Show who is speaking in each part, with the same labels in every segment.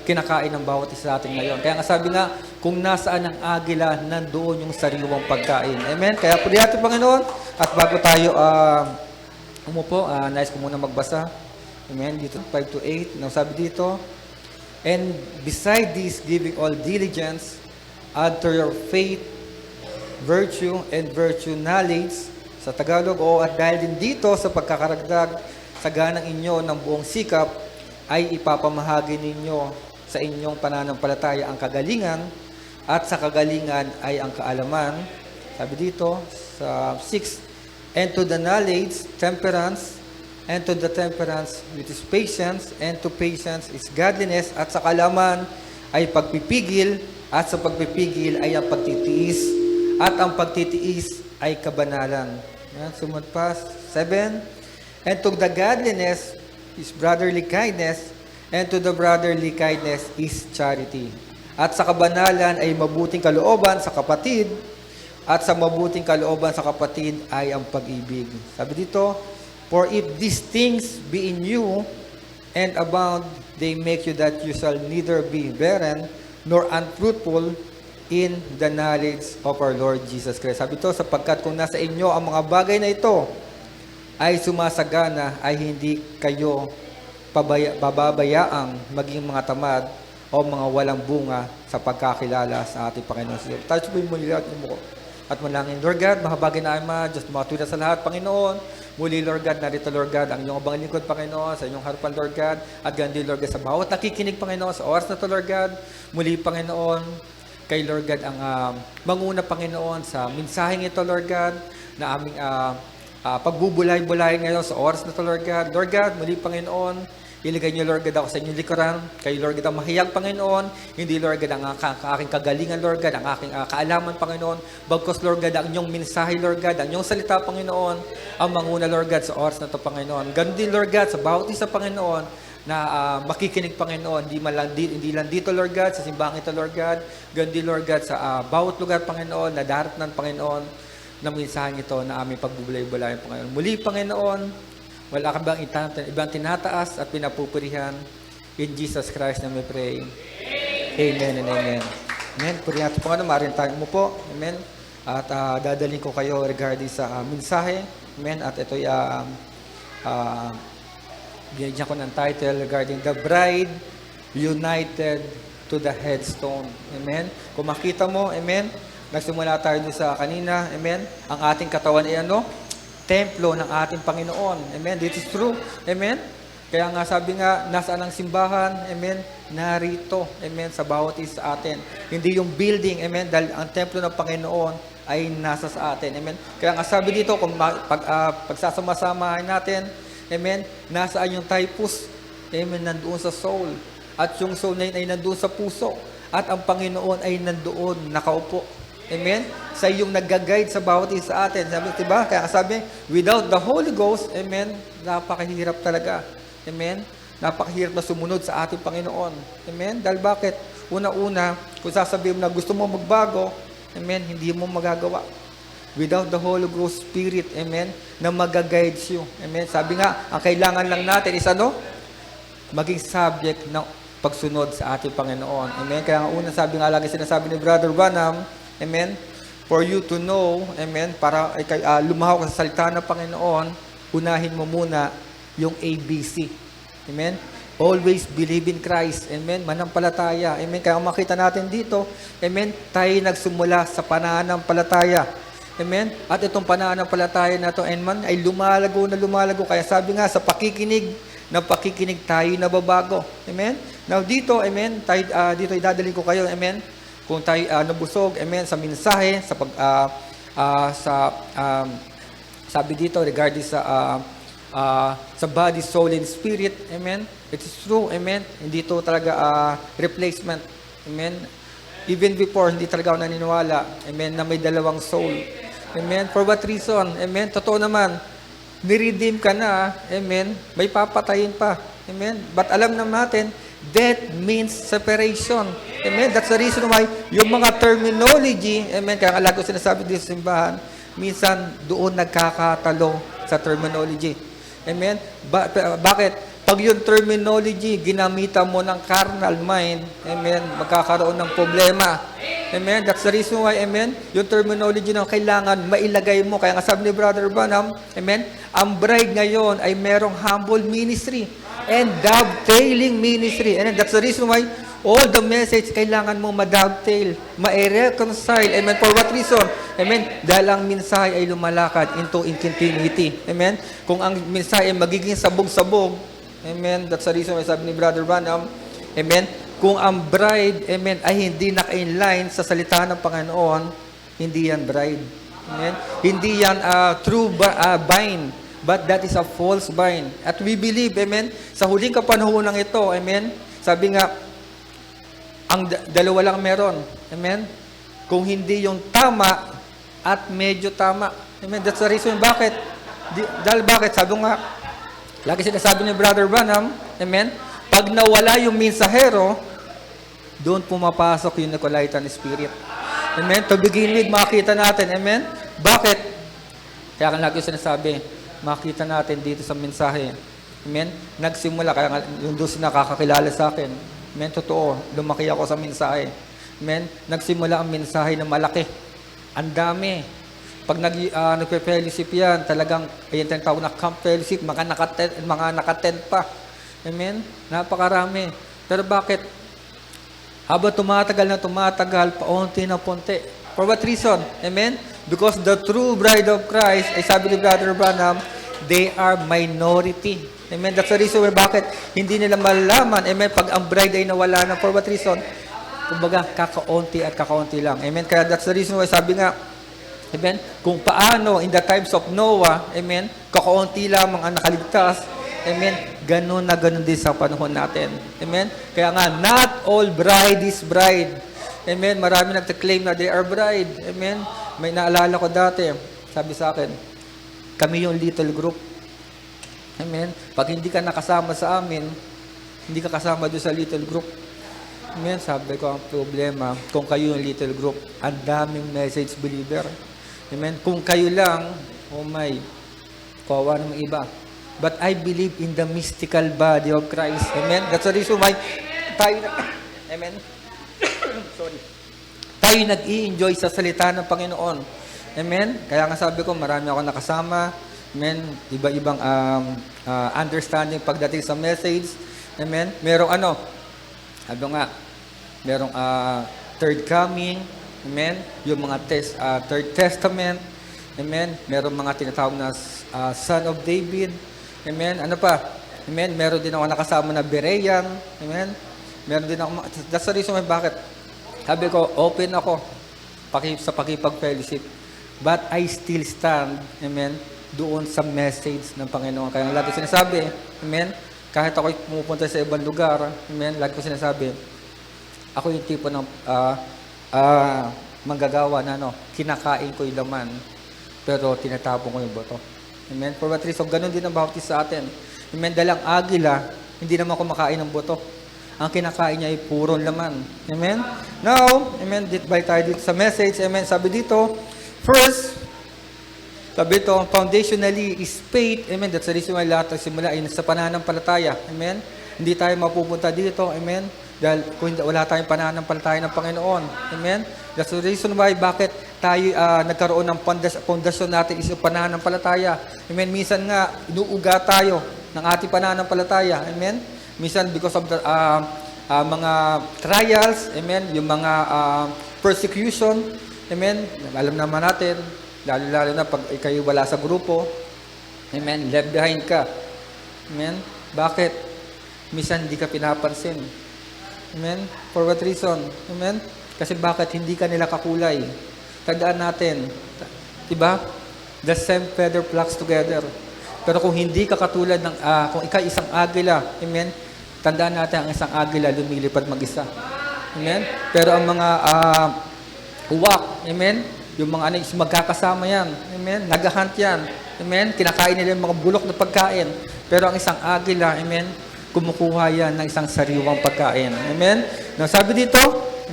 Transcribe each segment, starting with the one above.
Speaker 1: kinakain ng bawat isa sa atin ngayon. Kaya nga sabi nga, kung nasaan ang agila, nandoon yung sariwang pagkain. Amen? Kaya puli natin, Panginoon. At bago tayo umupo, nais ko muna magbasa. Amen? Dito, 5 to 8. Now, sabi dito, and beside this, giving all diligence, add to your faith, virtue, and virtue knowledge, sa Tagalog, at dahil din dito sa pagkakaragdag sa ganang inyo ng buong sikap, ay ipapamahagi ninyo sa inyong pananampalataya ang kagalingan, at sa kagalingan ay ang kaalaman. Sabi dito sa 6, and to the knowledge, temperance, and to the temperance, which is patience, and to patience is godliness, at sa kaalaman ay pagpipigil, at sa pagpipigil ay ang pagtitiis, at ang pagtitiis ay kabanalan. Yan, sumunod pa, 7, and to the godliness is brotherly kindness, and to the brotherly kindness is charity. At sa kabanalan ay mabuting kalooban sa kapatid, at sa mabuting kalooban sa kapatid ay ang pag-ibig. Sabi dito, for if these things be in you and abound, they make you that you shall neither be barren nor unfruitful in the knowledge of our Lord Jesus Christ. Sabi ito, sapagkat kung nasa inyo ang mga bagay na ito ay sumasagana, ay hindi kayo pababayaang maging mga tamad o mga walang bunga sa pagkakilala sa ating Panginoon. So, tayo po yung muli mo at manalangin. Lord God, mahabagin na ama, Diyos matuwid sa lahat, Panginoon. Muli, Lord God, narito, Lord God, ang iyong abang lingkod, Panginoon, sa inyong harapan, Lord God, at gandi, Lord God, sa bawat nakikinig, Panginoon, sa oras na to, Lord God. Muli, Panginoon, kay Lord God, ang manguna, Panginoon, sa mensaheng ito, Lord God, na aming pagbubulay-bulay ngayon sa oras na to, Lord God. Lord God, muli, Panginoon, iligay niyo, Lord God, ako sa inyong likuran. Kay Lord God, ang mahiyag, Panginoon. Hindi, Lord God, ang aking kagalingan, Lord God, ang aking kaalaman, Panginoon. Bagkos, Lord God, ang inyong mensahe, Lord God, ang inyong salita, Panginoon, ang manguna, Lord God, sa oras na to, Panginoon. Ganun din, Lord God, sa bawat isa, Panginoon, na makikinig, Panginoon. Hindi lang dito, Lord God, sa simbahang ito, Lord God. Ganun din, Lord God, sa bawat lugar, Panginoon, na daratnan, Panginoon, ng mensaheng ito na aming pagbubulay-bulayan, Panginoon. Muli, Panginoon, wala ka bang ibang tinataas at pinapupurihan? In Jesus Christ na may pray. Amen and amen. Amen. Purihan po nga na, maaaring tayo mo po. Amen. At dadalhin ko kayo regarding sa mensahe. Amen. At ito'y binigyan ko ng title regarding the bride united to the headstone. Amen. Kung makita mo, amen, nagsimula tayo doon sa kanina, amen, ang ating katawan ay ano? Templo ng ating Panginoon. Amen. This is true. Amen. Kaya nga sabi nga, nasaan ang simbahan? Amen. Narito. Amen. Sa bawat isa sa atin. Hindi yung building. Amen. Dahil ang templo ng Panginoon ay nasa sa atin. Amen. Kaya nga sabi dito, kung pagsasama-samahin natin, amen, nasaan yung typus? Amen. Nandoon sa soul. At yung soul na yun ay nandoon sa puso. At ang Panginoon ay nandoon, nakaupo. Amen? Sa iyong nag-guide sa bawat isa sa atin. Sabi, diba? Kaya sabi, without the Holy Ghost, amen, napakahirap talaga. Amen? Napakahirap na sumunod sa ating Panginoon. Amen? Dahil bakit? Una-una, kung sasabihin mo na gusto mo magbago, amen, hindi mo magagawa. Without the Holy Ghost Spirit, amen, na mag-guides you. Amen? Sabi nga, ang kailangan lang natin is ano? Maging subject ng pagsunod sa ating Panginoon. Amen? Kaya nga una, sabi nga lagi sinasabi ni Brother Branham, amen, for you to know, amen, para lumahaw ka sa salita ng Panginoon, unahin mo muna yung ABC. Amen? Always believe in Christ. Amen? Manampalataya. Amen? Kaya makita natin dito, amen, tayo nagsimula sa pananampalataya. Amen? At itong pananampalataya na ito, amen, ay lumalago na lumalago. Kaya sabi nga, sa pakikinig tayo nababago. Amen? Now dito, amen, tayo, dito idadalhin ko kayo, amen, kung tayo nabusog, amen, sa mensahe, sabi dito regarding sa body, soul, and spirit, amen. It is true, amen. Hindi to talaga replacement, amen. Even before, hindi talaga ako naniniwala, amen, na may dalawang soul, amen. For what reason? Amen. Totoo naman, ni-redeem ka na, amen, may papatayin pa, amen. But alam naman natin, death means separation. Amen? That's the reason why yung mga terminology, amen, kaya alago sinasabi dito sa simbahan, minsan doon nagkakatalo sa terminology. Amen? Bakit? Pag yung terminology, ginamitan mo ng carnal mind, amen, magkakaroon ng problema. Amen? That's the reason why, amen, yung terminology na kailangan mailagay mo. Kaya nga sabi ni Brother Branham, amen, ang bride ngayon ay merong humble ministry and dovetailing ministry. And that's the reason why all the message kailangan mo ma-dovetail, ma-reconcile. Amen? For what reason? Amen? Dahil ang mensahe ay lumalakad into continuity. Amen? Kung ang mensahe ay magiging sabog-sabog, amen, that's the reason why sabi ni Brother Branham, amen, kung ang bride, amen, ay hindi naka-inline sa salita ng Panginoon, hindi yan bride. Amen? Hindi yan true vine, but that is a false vine. At we believe, amen, sa huling kapanahunan ito, amen, sabi nga, ang dalawa lang meron. Amen? Kung hindi yung tama at medyo tama. Amen? That's the reason bakit. Dahil bakit? Sabi nga, lagi sinasabi ni Brother Branham, amen, pag nawala yung mensahero, doon pumapasok yung Nicolaitan Spirit. Amen? To begin with, makita natin. Amen? Bakit? Kaya lagi sinasabi, makita natin dito sa mensahe. Amen? Nagsimula, kaya nga, yung doon nakakakilala sa akin. Amen? Totoo, lumaki ako sa mensahe. Amen? Nagsimula ang mensahe na malaki. Ang dami. Pag nagpe-fellowship yan, talagang, ayun tayong tawag na camp fellowship, mga nakatent pa. Amen? Napakarami. Pero bakit? Habang tumatagal, paunti na punti. For what reason? Amen? Because the true bride of Christ, ay sabi ni Brother Branham, they are minority. Amen? That's the reason why bakit hindi nila malalaman. Amen? Pag ang bride ay nawala na, for what reason? Kumbaga, kakaunti at kakaunti lang. Amen? Kaya that's the reason why sabi nga, amen? Kung paano in the times of Noah, amen, kakaunti lamang ang nakaligtas, amen, ganun na ganun din sa panahon natin. Amen? Kaya nga, not all bride is bride. Amen? Marami nagta-claim na they are bride. Amen? May naalala ko dati, sabi sa akin, kami yung little group. Amen? Pag hindi ka nakasama sa amin, hindi ka kasama doon sa little group. Amen? Sabi ko, ang problema, kung kayo yung little group, ang daming message believer. Amen? Kung kayo lang, oh my, kawawa ng iba. But I believe in the mystical body of Christ. Amen? That's the reason why tayo amen? Sorry. Tayo nag-i-enjoy sa salita ng Panginoon. Amen? Kaya nga sabi ko, marami ako nakasama. Amen? Iba-ibang understanding pagdating sa message. Amen? Merong sabi nga, merong third coming. Amen? Yung mga Third Testament. Amen? Merong mga tinatawag na Son of David. Amen? Ano pa? Amen? Meron din ako nakasama na Berean. Amen? Meron din ako, that's the reason why bakit. Sabi ko, open ako sa pakipag-fellowship. But I still stand, amen, doon sa message ng Panginoon. Kaya lagi sinasabi, amen, kahit ako'y pumupunta sa ibang lugar, amen, lagi ko sinasabi, ako yung tipo ng manggagawa na kinakain ko yung laman, pero tinatapon ko yung boto. Amen? For what reason? Ganun din ang baptist sa atin. Amen? Dalang agila, hindi naman kumakain ng boto. Ang kinakain niya ay puro laman. Amen? Now, amen, balik tayo dito sa message. Amen? Sabi dito, first, sabi dito, foundationally is faith. Amen? That's the reason why lahat ng simula ay nasa pananampalataya. Amen? Hindi tayo mapupunta dito. Amen? Dahil kung wala tayong pananampalataya ng Panginoon. Amen? That's the reason why bakit tayo nagkaroon ng pundasyon natin is yung pananampalataya. Amen? Minsan nga, inuuga tayo ng ating pananampalataya. Amen? Minsan because of the mga trials, amen, yung mga persecution, amen, alam naman natin, lalo na pag kayo wala sa grupo, amen, left behind ka. Amen? Bakit? Minsan hindi ka pinapansin. Amen? For what reason? Amen? Kasi bakit hindi ka nila kakulay? Tandaan natin, diba? The same feather flocks together. Pero kung hindi ka katulad ng, kung ikaw isang agila, amen, tandaan natin ang isang agila lumilipad mag-isa. Amen? Pero ang mga uwak, amen, yung mga is magkakasama yan. Amen? Nag-hunt yan. Amen? Kinakain nila yung mga bulok na pagkain. Pero ang isang agila, amen, kumukuha yan ng isang sariwang pagkain. Amen? Now, sabi dito,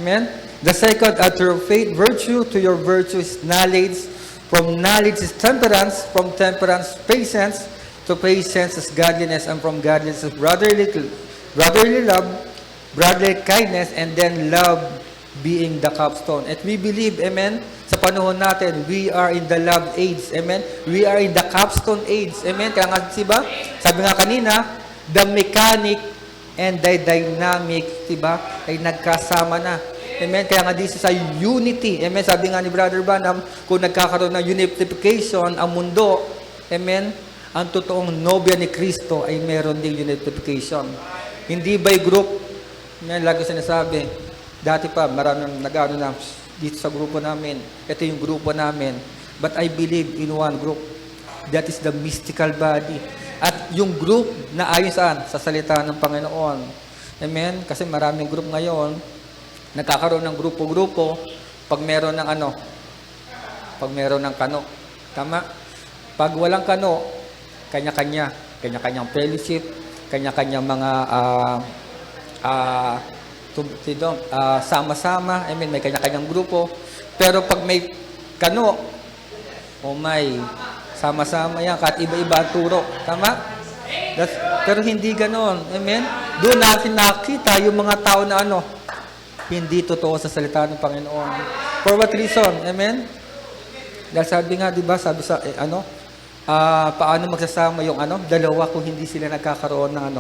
Speaker 1: amen, the second, to your faith, virtue, to your virtue is knowledge, from knowledge is temperance, from temperance, patience, to patience as godliness, and from godliness as brotherly love, brotherly kindness, and then love being the capstone. And we believe, amen, sa panahon natin, we are in the love age, amen? We are in the capstone age, amen? Kaya nga, diba, sabi nga kanina, the mechanic and the dynamic, diba, ay nagkasama na. Amen? Kaya nga this is a unity. Amen? Sabi nga ni Brother Branham, kung nagkakaroon ng unification ang mundo, amen, ang totoong nobya ni Kristo ay meron ding unification. Hindi by group. Amen? Lagi sinasabi, dati pa, maraming nag-ano na dito sa grupo namin. Ito yung grupo namin. But I believe in one group. That is the mystical body. At yung group na ayon saan? Sa salita ng Panginoon. Amen? Kasi maraming group ngayon, nagkakaroon ng grupo-grupo pag meron ng ano? Pag meron ng kano. Tama? Pag walang kano, kanya-kanya. Kanya-kanyang fellowship, kanya-kanyang mga sama-sama. I mean, may kanya-kanyang grupo. Pero pag may kano, may sama-sama yan. Kahit iba-iba ang turo. Tama? Pero hindi ganon. Amen? Doon natin nakita yung mga tao na ano, hindi totoo sa salita ng Panginoon. For what reason? Amen? Dahil sabi nga, di ba, sabi sa, paano magsasama yung dalawa kung hindi sila nagkakaroon ng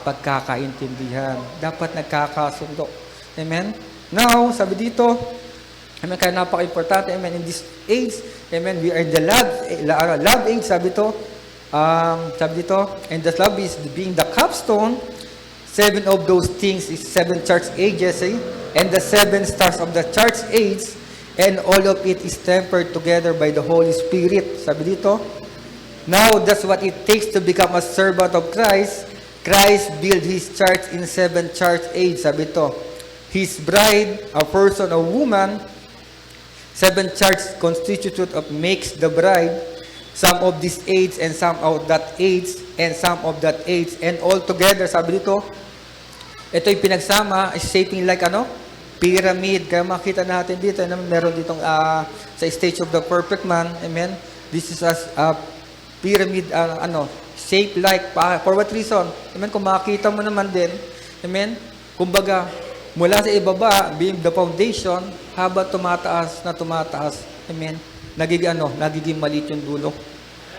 Speaker 1: pagkakaintindihan. Dapat nagkakasundo. Amen? Now, sabi dito, amen, kaya napaka-importante, amen, in this age, amen, we are in the love age, sabi dito, and the love is being the capstone. 7 of those things is 7 church ages, and the 7 stars of the church age, and all of it is tempered together by the Holy Spirit. Sabi dito, now that's what it takes to become a servant of Christ. Christ built His church in 7 church age. Sabi dito, His bride, a person, a woman, 7 church constituted of makes the bride, some of this age, and some of that age, and some of that age, and all together, sabi dito, ito'y pinagsama, is shaping like pyramid. Kaya makita natin dito, meron ditong sa stage of the perfect man, amen, this is a pyramid, shaped like, for what reason? Amen, kung makita mo naman din, amen, kumbaga, mula sa ibaba, being the foundation, habang tumataas, amen, nagiging maliit yung dulo.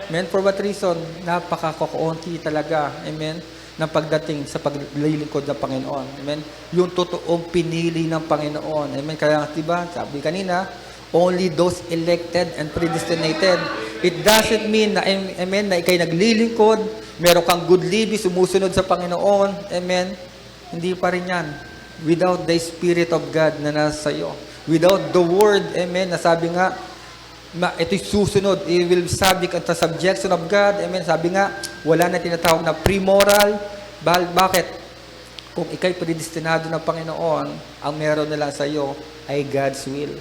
Speaker 1: Amen, for what reason? Napaka-kukunti talaga, amen, ng pagdating sa paglilingkod ng Panginoon. Amen? Yung totoong pinili ng Panginoon. Amen? Kaya diba, sabi kanina, only those elected and predestinated. It doesn't mean na, amen, na ikay naglilingkod, meron kang good living, sumusunod sa Panginoon. Amen? Hindi pa rin yan. Without the Spirit of God na nasa iyo. Without the Word, amen, na sabi nga, ito'y susunod, it will subject at the subjection of God. Amen. Sabi nga, wala na tinatawag na pre-moral. Bakit? Kung ikay predestinado ng Panginoon, ang meron na lang sa iyo ay God's will.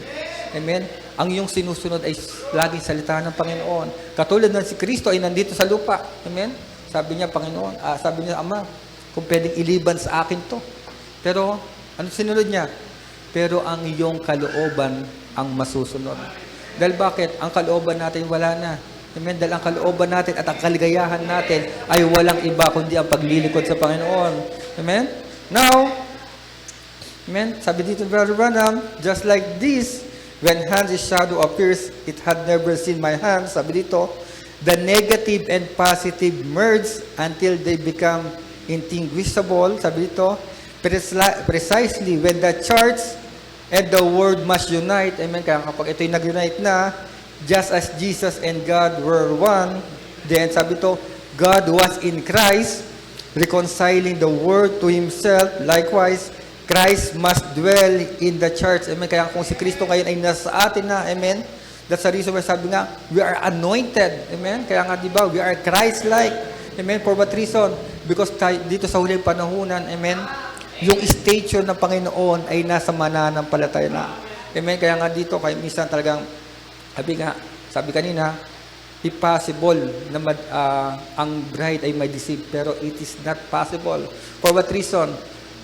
Speaker 1: Amen. Ang iyong sinusunod ay laging salita ng Panginoon. Katulad ng si Kristo ay nandito sa lupa. Amen. Sabi niya, Panginoon, sabi niya, Ama, kung pwedeng iliban sa akin to. Pero, ano sinunod niya? Pero ang iyong kalooban ang masusunod. Dahil bakit? Ang kalooban natin wala na. Amen? Dahil ang kalooban natin at ang kaligayahan natin ay walang iba kundi ang paglilingkod sa Panginoon. Amen? Now, amen? Sabi dito, Brother Branham, just like this, when hands' shadow appears, it had never seen my hands. Sabi dito, the negative and positive merge until they become indistinguishable. Sabi dito, precisely when the church and the Word must unite. Amen. Kaya kapag ito'y nag-unite na, just as Jesus and God were one, then sabi ito, God was in Christ, reconciling the world to Himself. Likewise, Christ must dwell in the church. Amen. Kaya kung si Kristo ngayon ay nasa atin na, amen, that's the reason why sabi nga, we are anointed. Amen. Kaya nga, di ba, we are Christ-like. Amen. For what reason? Because dito sa huling panahunan, amen, yung stature ng Panginoon ay nasa mananampalataya na. Amen? Kaya nga dito, kaya minsan talagang, sabi kanina, impossible na ang bride ay may deceive, pero it is not possible. For what reason?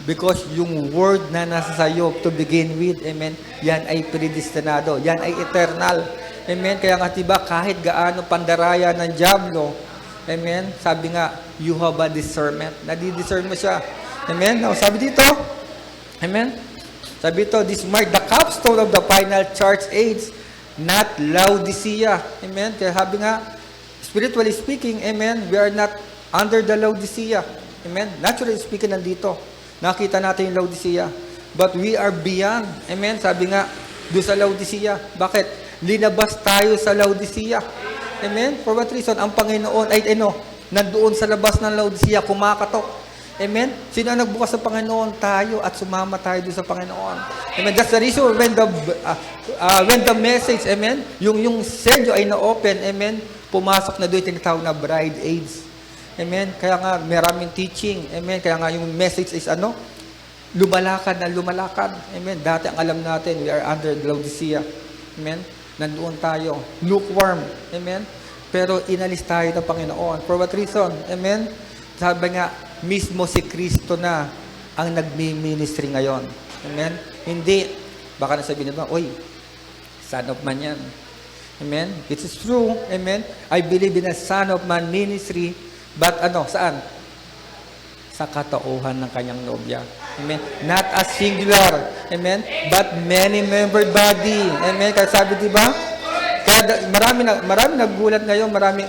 Speaker 1: Because yung word na nasa sayo to begin with, amen, yan ay predestinado, yan ay eternal. Amen? Kaya nga diba, kahit gaano pandaraya ng dyablo, Amen. Sabi nga, you have a discernment. Nadi-discern mo siya. Amen. Now, sabi dito, amen. Sabi dito, this mark the capstone of the final church age, not Laodicea. Amen. Kaya sabi nga, spiritually speaking, amen, we are not under the Laodicea. Amen. Naturally speaking, nandito. Nakita natin yung Laodicea. But we are beyond. Amen. Sabi nga, doon sa Laodicea. Bakit? Linabas tayo sa Laodicea. Amen? For what reason? Ang Panginoon ay nandoon sa labas ng Laodicea, kumakatok. Amen? Sino ang nagbukas sa Panginoon? Tayo at sumama tayo doon sa Panginoon. Amen? That's the reason when the message, amen, yung selyo ay na-open, amen, pumasok na doon yung tinatawag na bride age. Amen? Kaya nga, maraming teaching. Amen? Kaya nga, yung message is lumalakad na lumalakad. Amen? Dati ang alam natin, we are under Laodicea. Amen? Nandoon tayo. Lukewarm. Amen? Pero inalis tayo ng Panginoon. For what reason? Amen? Sabi nga, mismo si Kristo na ang nagmi-ministry ngayon. Amen? Hindi. Baka nasabihin nila, oy, son of man yan. Amen? It is true. Amen? I believe in a son of man ministry. But saan? Sa katauhan ng kanyang nobya. Amen? Not a singular. Amen? But many-membered body. Amen? Kaya sabi, di ba? Kaya marami naggulat ngayon, maraming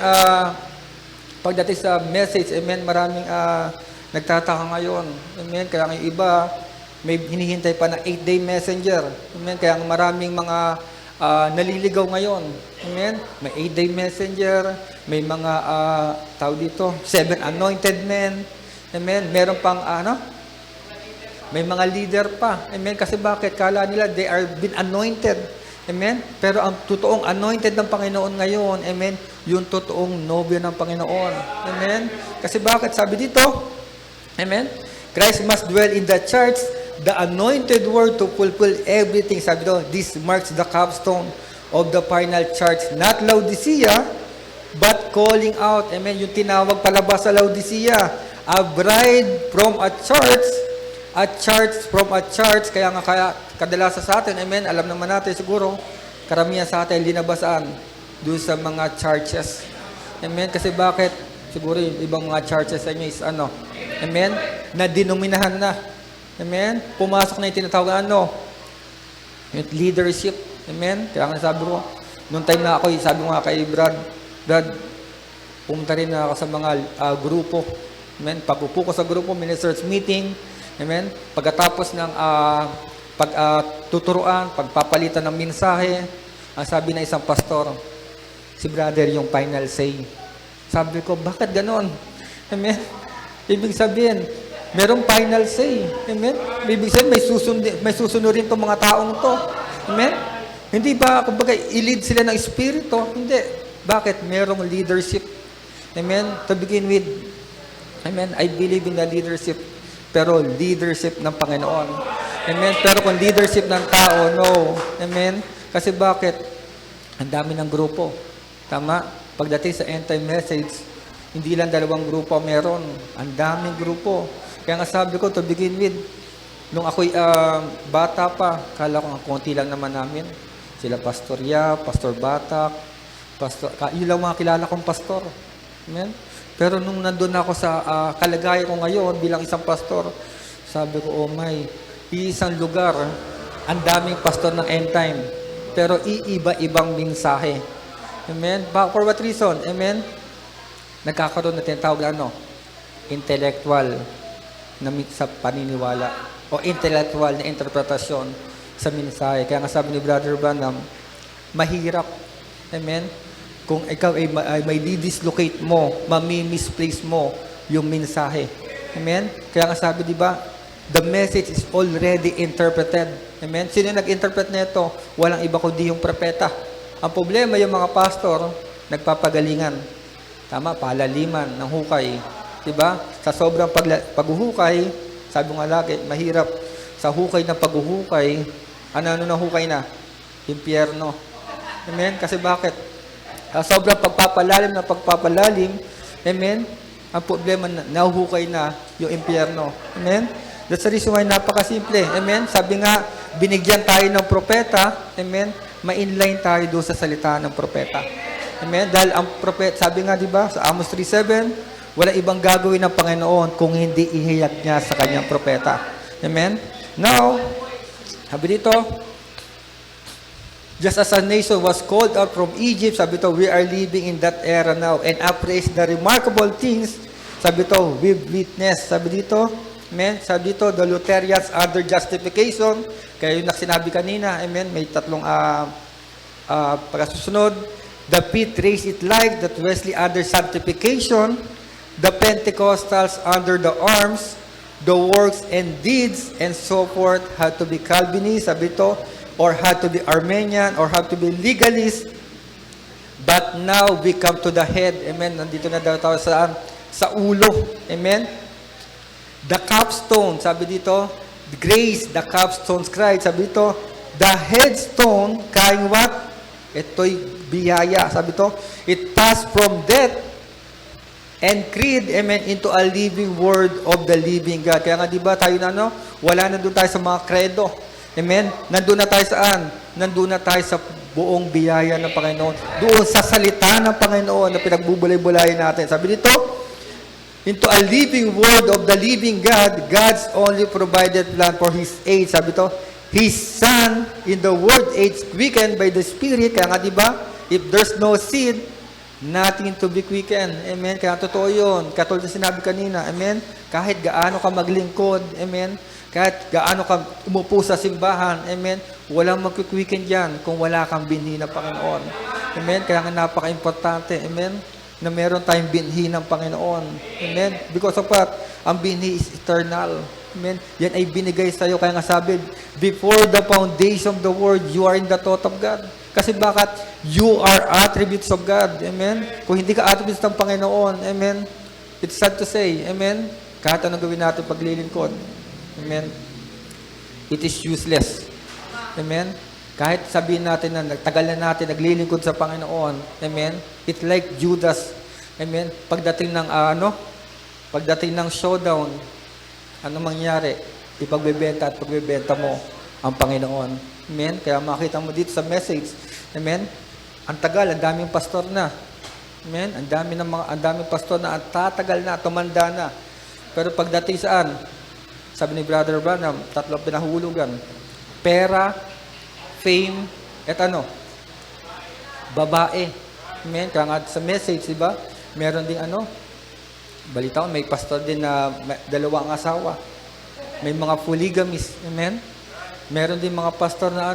Speaker 1: pagdating sa message, amen, maraming nagtataka ngayon. Amen? Kaya ang iba, may hinihintay pa na 8-day messenger. Amen? Kaya maraming mga naliligaw ngayon. Amen? May 8-day messenger, may mga tawag dito, 7 anointed men. Amen? Meron pang may mga leader pa. Amen? Kasi bakit? Kala nila they are been anointed. Amen? Pero ang totoong anointed ng Panginoon ngayon, amen, yung totoong nobyo ng Panginoon. Amen? Kasi bakit? Sabi dito, amen, Christ must dwell in the church, the anointed word to fulfill everything. Sabi dito, this marks the capstone of the final church. Not Laodicea, but calling out. Amen? Yung tinawag palabas sa Laodicea. A bride from a church from a church. Kaya kadalasan sa atin, amen, alam naman natin siguro, karamihan sa atin linabasaan doon sa mga churches. Amen? Kasi bakit? Siguro yung ibang mga churches sa inyo is amen, na denominahan na. Amen? Pumasok na yung tinatawag yung leadership. Amen? Kaya nga sabi ko, noong time na ako, sabi ko nga kay Brad, pumunta rin na ako sa mga grupo. Amen? Pag-upo ko sa grupo, ministers meeting. Amen? Pagkatapos ng pagtuturuan, pagpapalitan ng mensahe, ang sabi na isang pastor, si brother yung final say. Sabi ko, bakit ganon? Amen? Ibig sabihin, merong final say. Amen? Ibig sabihin, may susunurin itong mga taong to. Amen? Hindi ba, kumbaga, i-lead sila ng espiritu? Hindi. Bakit? Merong leadership. Amen? To begin with, amen, I believe in the leadership, pero leadership ng Panginoon. Amen? Pero kung leadership ng tao, no. Amen? Kasi bakit? Ang dami ng grupo. Tama? Pagdating sa end-time message, hindi lang 2 grupo meron. Ang daming grupo. Kaya nga sabi ko, to begin with, nung ako'y bata pa, kala ko konti lang naman namin. Sila Pastor Ya, Pastor Batak, yun lang mga kilala kong pastor. Amen? Pero nung nandun ako sa kalagayan ko ngayon bilang isang pastor, sabi ko, oh my, isang lugar, ang daming pastor ng end time, pero iiba-ibang mensahe. Amen? For what reason? Amen? Nagkakaroon na tinatawag na intellectual na sa paniniwala o intellectual na interpretasyon sa mensahe. Kaya nga sabi ni Brother Branham, mahirap. Amen? Kung ikaw ay may dislocate mo, mami-misplace mo yung mensahe. Amen? Kaya nga sabi, di ba, the message is already interpreted. Amen? Sino yung nag-interpret nito? Walang iba kundi yung propeta. Ang problema, yung mga pastor, nagpapagalingan. Tama, palaliman ng hukay. Di ba? Sa sobrang paghuhukay, sabi nga lagi, mahirap. Sa hukay ng paghuhukay, ano na hukay na? Impyerno. Amen? Kasi bakit? Sobrang pagpapalalim, amen, ang problema na nahuhukay na yung impyerno. Amen? That's the reason why napakasimple. Amen? Sabi nga, binigyan tayo ng propeta, amen, ma-inline tayo doon sa salita ng propeta. Amen? Dahil ang propet, sabi nga, di ba, sa Amos 3:7, wala ibang gagawin ng Panginoon kung hindi ihiyag niya sa kanyang propeta. Amen? Now, sabi dito, just as a nation was called out from Egypt, sabi ito, we are living in that era now and appraise the remarkable things, sabi ito, we've witnessed. Sabi dito, amen, sabi dito, the Lutherans under justification, kaya yung sinabi kanina, amen, may tatlong pagkasusunod, the Pete raised it like, that Wesley under sanctification, the Pentecostals under the arms, the works and deeds, and so forth, had to be Calvinist, sabi ito, or had to be Armenian, or had to be legalist. But now we come to the head. Amen. Nandito na daw tayo saan? Sa ulo. Amen. The capstone, sabi dito, the grace, the capstone scribe, sabi dito, the headstone, kaing what? Ito'y biyaya, sabi dito, it passed from death and creed, amen, into a living word of the living God. Kaya nga, di ba, tayo na, wala na doon tayo sa mga credo. Amen? Nandun na tayo saan? Nandun na tayo sa buong biyaya ng Panginoon. Doon sa salita ng Panginoon na pinagbubulay-bulayan natin. Sabi dito, into a living word of the living God, God's only provided plan for His age. Sabi dito, His Son in the world age quickened by the Spirit. Kaya nga, di ba? If there's no seed, nothing to be quickened. Amen? Kaya totoo yun. Katulad na sinabi kanina. Amen? Kahit gaano ka maglingkod. Amen? Kahit gaano ka umupo sa simbahan, amen, walang magkikwikin dyan kung wala kang binhi ng Panginoon. Amen? Kaya nga napaka-importante, amen, na meron tayong binhi ng Panginoon. Amen? Because of what? Ang binhi is eternal. Amen? Yan ay binigay sa iyo. Kaya nga sabi, before the foundation of the world, you are in the thought of God. Kasi bakit? You are attributes of God. Amen? Kung hindi ka attributes ng Panginoon, amen, it's sad to say, amen, kahit anong gawin natin paglilingkod, amen, it is useless. Amen? Kahit sabihin natin na nagtagal na natin, naglilingkod sa Panginoon, amen, it's like Judas, amen, pagdating ng pagdating ng showdown, ano mangyari? Ipagbebenta at pagbebenta mo ang Panginoon. Amen? Kaya makita mo dito sa message, amen, ang tagal, ang daming pastor na. Amen? Ang daming pastor na, ang tatagal na, tumanda na. Pero pagdating saan? Sabi ni Brother Branham, tatlong pinahulugan. Pera, fame, at babae. Amen? Kaya nga sa message, diba? Meron ding balita ko, may pastor din na dalawang asawa. May mga polygamist. Amen? Meron din mga pastor na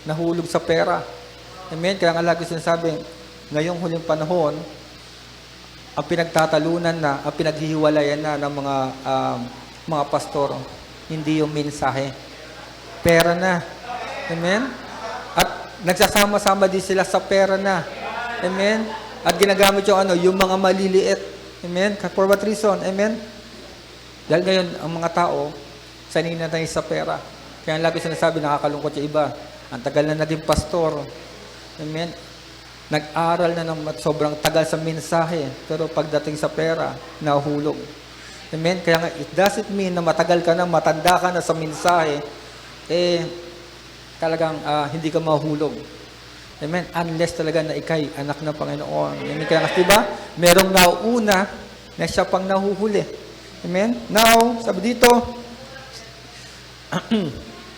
Speaker 1: nahulog sa pera. Amen? Kaya nga lagi sinasabi, ngayong huling panahon, ang pinagtatalunan na, ang pinaghihiwalayan na ng mga pastor, hindi yung mensahe. Pera na. Amen? At nagsasama-sama din sila sa pera na. Amen? At ginagamit yung mga maliliit. Amen? For what reason? Amen? Dahil ngayon, ang mga tao, sanay na tayo sa pera. Kaya lagi sinasabi, nakakalungkot yung iba. Ang tagal na naging pastor. Amen? Nag-aral na ng sobrang tagal sa mensahe. Pero pagdating sa pera, nahulog. Amen? Kaya nga, it doesn't mean na matagal ka na, matanda ka na sa mensahe, talagang hindi ka mahulog. Amen? Unless talaga na ikay anak ng Panginoon. Amen? Kaya nga, diba? Merong nauuna na siya pang nahuhuli. Amen? Now, sabi dito,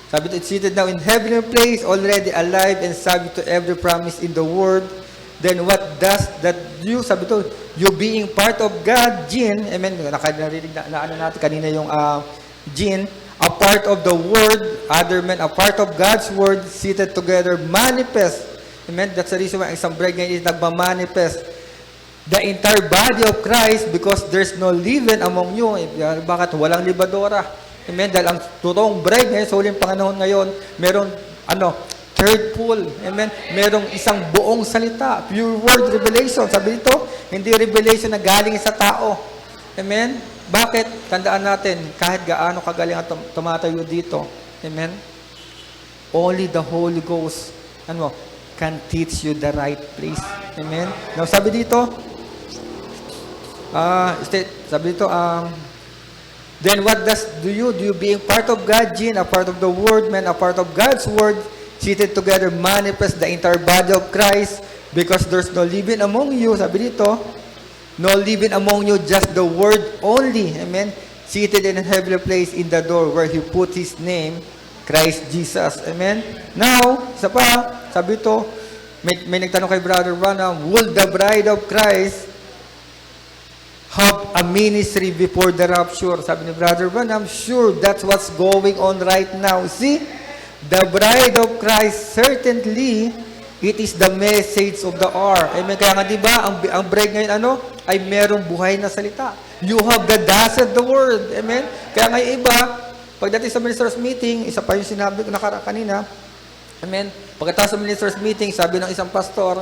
Speaker 1: sabi dito, it's seated now in heavenly place, already alive and subject to every promise in the word. Then what does that you, sabi ito, you being part of God, Jin, amen, nakanarinig na natin kanina yung Jin, a part of the Word, other men, a part of God's Word, seated together, manifest, amen, that's the reason why isang bread ngayon is nagmamanifest, the entire body of Christ, because there's no leaven among you. Bakit? Walang libadora. Amen, dahil ang totoong bread ngayon, sa huling Panginoon ngayon, merong, third full. Amen. Merong isang buong salita. Pure word revelation. Sabi dito, hindi revelation na galing sa tao. Amen. Bakit? Tandaan natin, kahit gaano kagaling at tumatayo dito. Amen. Only the Holy Ghost, can teach you the right place. Amen. Now, sabi dito, then what do you being part of God, Jin, a part of the Word, man, a part of God's Word, seated together, manifest the entire body of Christ, Because there's no living among you, sabi dito, no living among you, just the word only. Amen? Seated in a heavenly place in the door where He put His name, Christ Jesus. Amen? Now, isa pa, sabi ito, may nagtanong kay Brother Branham, will the bride of Christ have a ministry before the rapture? Sabi ni Brother Branham, sure, that's what's going on right now. See, the bride of Christ, certainly, it is the message of the hour. Amen? Kaya nga, di ba, ang bride ngayon, ay merong buhay na salita. You have the dust of the word. Amen? Kaya nga yung iba, pagdating sa minister's meeting, isa pa yung sinabi ko kanina, amen? Pagkatapos sa minister's meeting, sabi ng isang pastor,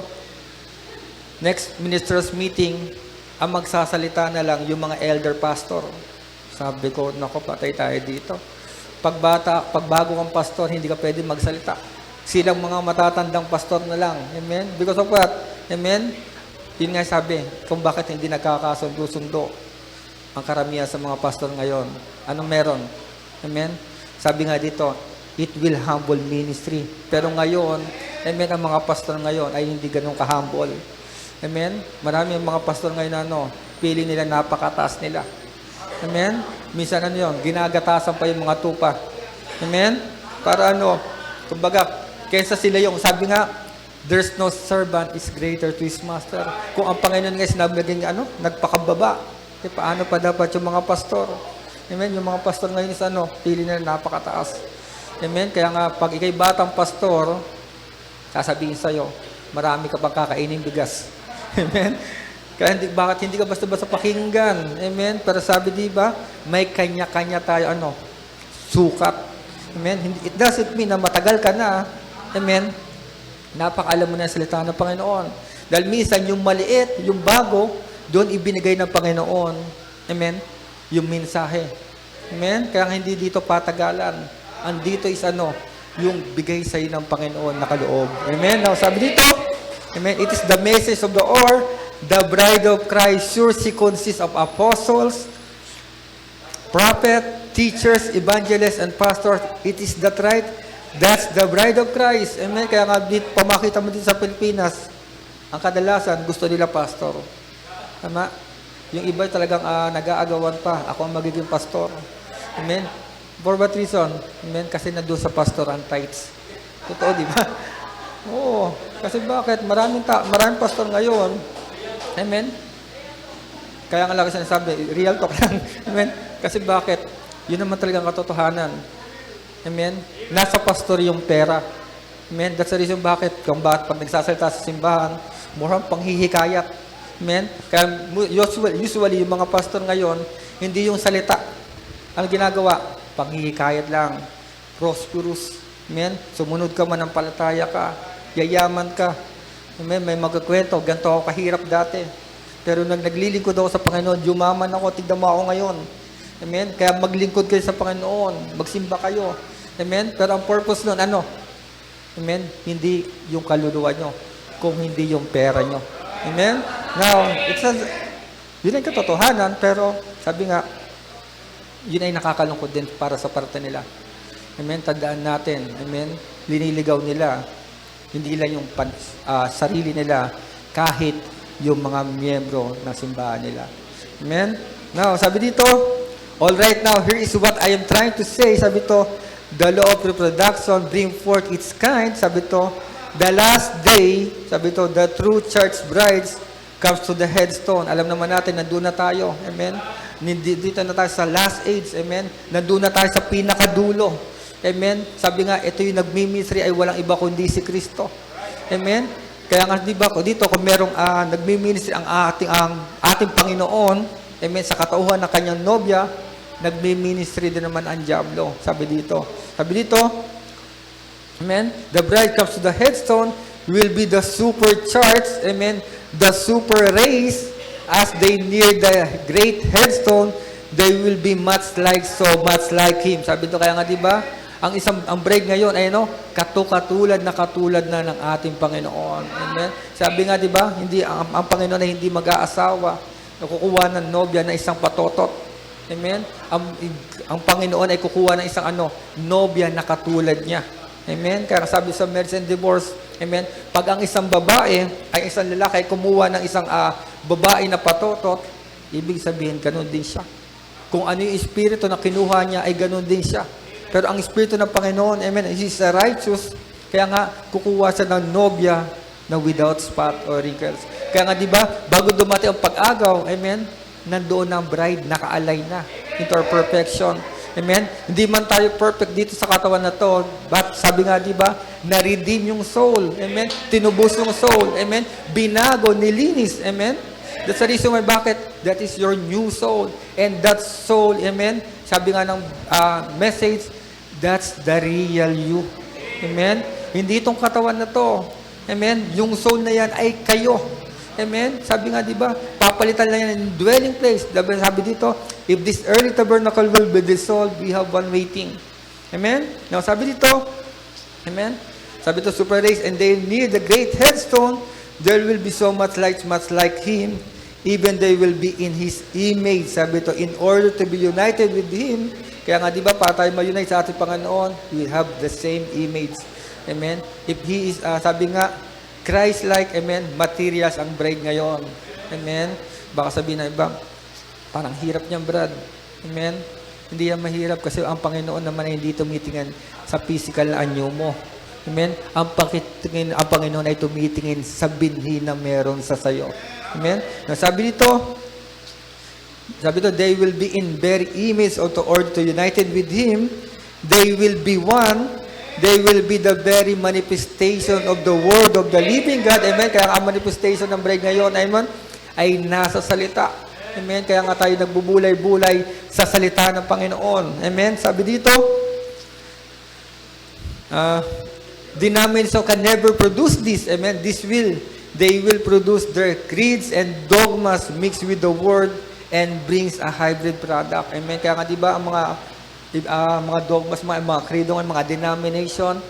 Speaker 1: next minister's meeting, ang magsasalita na lang yung mga elder pastor. Sabi ko, naku, patay tayo dito. Pag bago kang pastor, hindi ka pwede magsalita. Silang mga matatandang pastor na lang. Amen? Because of what? Amen? Yun nga sabi, kung bakit hindi nagkakasundo-sundo ang karamihan sa mga pastor ngayon. Anong meron? Amen? Sabi nga dito, it will humble ministry. Pero ngayon, amen, ang mga pastor ngayon ay hindi ganun ka-humble. Amen? Marami ang mga pastor ngayon pili nila napakataas nila. Amen? Minsan yun, ginagatasan pa yung mga tupa. Amen? Para kumbaga, kaysa sila yung, sabi nga, there's no servant is greater to his master. Kung ang Panginoon nga sinabi naging nagpakababa, paano pa dapat yung mga pastor? Amen? Yung mga pastor ngayon is pili nila napakataas. Amen? Kaya nga, pag ikay batang pastor, sasabihin sa'yo, marami ka pang kakainin bigas. Amen? Kaya bakit hindi ka basta-basta pakinggan? Amen? Pero sabi, di ba, may kanya-kanya tayo, sukat. Amen? It doesn't mean na matagal ka na. Amen? Napakaalam mo na yung salita ng Panginoon. Dahil minsan, yung maliit, yung bago, doon ibinigay ng Panginoon. Amen? Yung mensahe. Amen? Kaya hindi dito patagalan. Andito is yung bigay sa iyo ng Panginoon na kaloob. Amen? Now, sabi dito, amen, it is the message of the hour, the bride of Christ, sure she consists of apostles, prophet, teachers, evangelists, and pastors. It is that right? That's the bride of Christ. Amen? Kaya nga, pamakita mo din sa Pilipinas, ang kadalasan, gusto nila pastor. Tama? Yung iba talagang nag-aagawan pa. Ako ang magiging pastor. Amen? For what reason? Amen? Kasi nandun sa pastor ang tithes. Totoo, di ba? Oo. Kasi bakit? Maraming pastor ngayon. Amen? Kaya nga lang sinasabi, real talk lang. Amen? Kasi bakit? Yun naman talagang katotohanan. Amen? Nasa pastor yung pera. Amen? That's the reason bakit pag nagsasalita sa simbahan, murang panghihikayat. Amen? Kaya usually yung mga pastor ngayon, hindi yung salita. Ang ginagawa, panghihikayat lang. Prosperous. Amen? Sumunod ka man ng palataya ka. Yayaman ka. Amen? May magkakwento. Ganito ako kahirap dati. Pero naglilingkod ako sa Panginoon, yumaman ako, tignan mo ako ngayon. Amen? Kaya maglingkod kayo sa Panginoon. Magsimba kayo. Amen? Pero ang purpose nun, Amen? Hindi yung kaluluwa nyo, kung hindi yung pera nyo. Amen? Now, yun ay katotohanan, pero sabi nga, yun ay nakakalungkod din para sa parte nila. Amen? Tandaan natin. Amen? Liniligaw nila. Hindi lang yung sarili nila, kahit yung mga miyembro ng simbahan nila. Amen? Now, sabi dito, all right, now, here is what I am trying to say. Sabi to, the law of reproduction bring forth its kind. Sabi to, the last day, sabi to, the true church brides comes to the headstone. Alam naman natin, nandun na tayo. Amen? Dito na tayo sa last age. Amen? Nandun na tayo sa pinakadulo. Amen? Sabi nga, ito yung nagmi-ministry ay walang iba kundi si Kristo. Amen? Kaya nga, di ba, dito, kung merong nagmi-ministry ang ating Panginoon, amen, sa katauhan ng kanyang nobya, nagmi-ministry din naman ang diablo. Sabi dito, amen, the bride comes to the headstone, will be the supercharged, amen, the super race, as they near the great headstone, they will be much like Him. Sabi dito, kaya nga, di ba, ang bride ngayon ay katulad na ng ating Panginoon. Amen. Sabi nga, di ba, hindi ang Panginoon ay hindi mag-aasawa. Nakukuha ng nobya na isang patotot. Amen. Ang Panginoon ay kukuha ng isang nobya na katulad niya. Amen? Kaya sabi sa marriage and divorce, amen, pag ang isang babae ay isang lalaki kumuha ng isang babae na patotot, ibig sabihin, ganun din siya. Kung ano yung espiritu na kinuha niya, ay ganun din siya. Pero ang espiritu ng Panginoon, amen, is righteous, kaya nga, kukuha siya ng nobya na without spot or wrinkles. Kaya nga, di ba, bago dumating ang pag-agaw, amen, nandoon ang bride, naka-align na into our perfection. Amen? Hindi man tayo perfect dito sa katawan na to, but sabi nga, di ba, na-redeem yung soul. Amen? Tinubos yung soul. Amen? Binago, nilinis. Amen? That's the reason why bakit that is your new soul. And that soul, amen, sabi nga ng message, that's the real you. Amen? Hindi itong katawan na to. Amen? Yung soul na yan ay kayo. Amen? Sabi nga, di ba, papalitan lang yan in dwelling place. Sabi dito, if this earthly tabernacle will be dissolved, we have one waiting. Amen? Now, sabi dito, amen? Sabi dito, super race, and they near the great headstone, there will be so much like Him, even they will be in His image. Sabi dito, in order to be united with Him, kaya nga, di ba, para tayo ma-unite sa ating Panginoon, we have the same image. Amen? If He is, sabi nga, Christ-like, amen, materials ang bride ngayon. Amen? Baka sabihin na iba, parang hirap niyang, Brad. Amen? Hindi yan mahirap kasi ang Panginoon naman ay hindi tumitingin sa physical na anyo mo. Amen? Ang Panginoon ay tumitingin sa binhi na meron sa sayo. Amen? Sabi dito, they will be in very image or to united with Him. They will be one. They will be the very manifestation of the Word of the living God. Amen? Kaya ang manifestation ng bride ngayon, amen, ay nasa salita. Amen? Kaya nga tayo nagbubulay-bulay sa salita ng Panginoon. Amen? Sabi dito, denomination can never produce this. Amen? They will produce their creeds and dogmas mixed with the Word and brings a hybrid product. Amen? Kaya nga diba, ang mga dogmas, mga credo, mga denomination,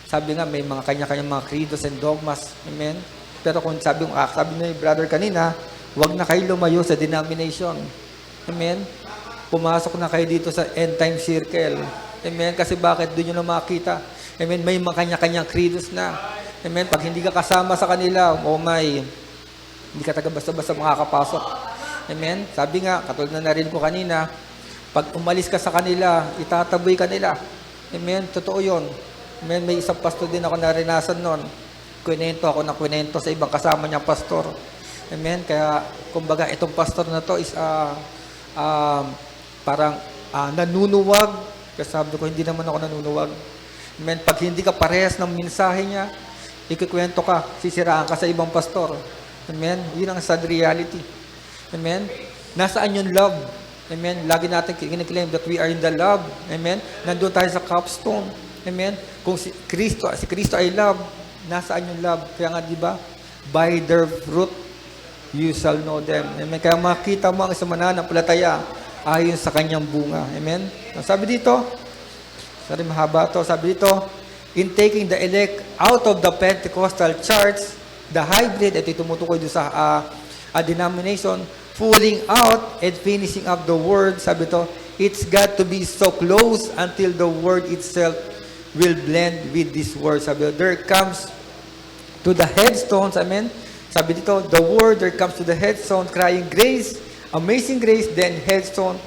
Speaker 1: sabi nga, may mga kanya-kanya mga credos and dogmas. Amen? Pero kung sabi ni brother kanina, huwag na kayo lumayo sa denomination. Amen? Pumasok na kayo dito sa end time circle. Amen? Kasi bakit? Doon nyo na makita. Amen? May mga kanya-kanyang credos na. Amen? Pag hindi ka kasama sa kanila, hindi ka taga basta-basta makakapasok. Amen? Sabi nga, katulad na narinig ko kanina, pag umalis ka sa kanila, itataboy ka nila. Amen? Totoo yun. Amen? May isang pastor din ako narinasan nun. Kwento sa ibang kasama niyang pastor. Amen? Kaya, kumbaga, itong pastor na to is parang nanunuwag. Kasi sabi ko, hindi naman ako nanunuwag. Amen? Pag hindi ka parehas ng mensahe niya, ikikwento ka, sisiraan ka sa ibang pastor. Amen? Yun ang sad reality. Amen? Nasaan yung love? Amen? Lagi natin kiniklaim that we are in the love. Amen? Nandun tayo sa capstone. Amen? Kung si Kristo ay love, nasaan yung love? Kaya nga, di ba? By their fruit, you shall know them. Amen? Kaya makita mo ang isang mananampalataya ayon sa kanyang bunga. Amen? Sabi dito, mahaba to. Sabi dito, in taking the elect out of the Pentecostal church, the hybrid, ito tumutukoy doon sa denomination, pulling out and finishing up the word, sabi to, it's got to be so close until the word itself will blend with this word. Sabi to, there comes to the headstones, amen? Sabi dito, the word, there comes to the headstone, crying grace, amazing grace, then headstone,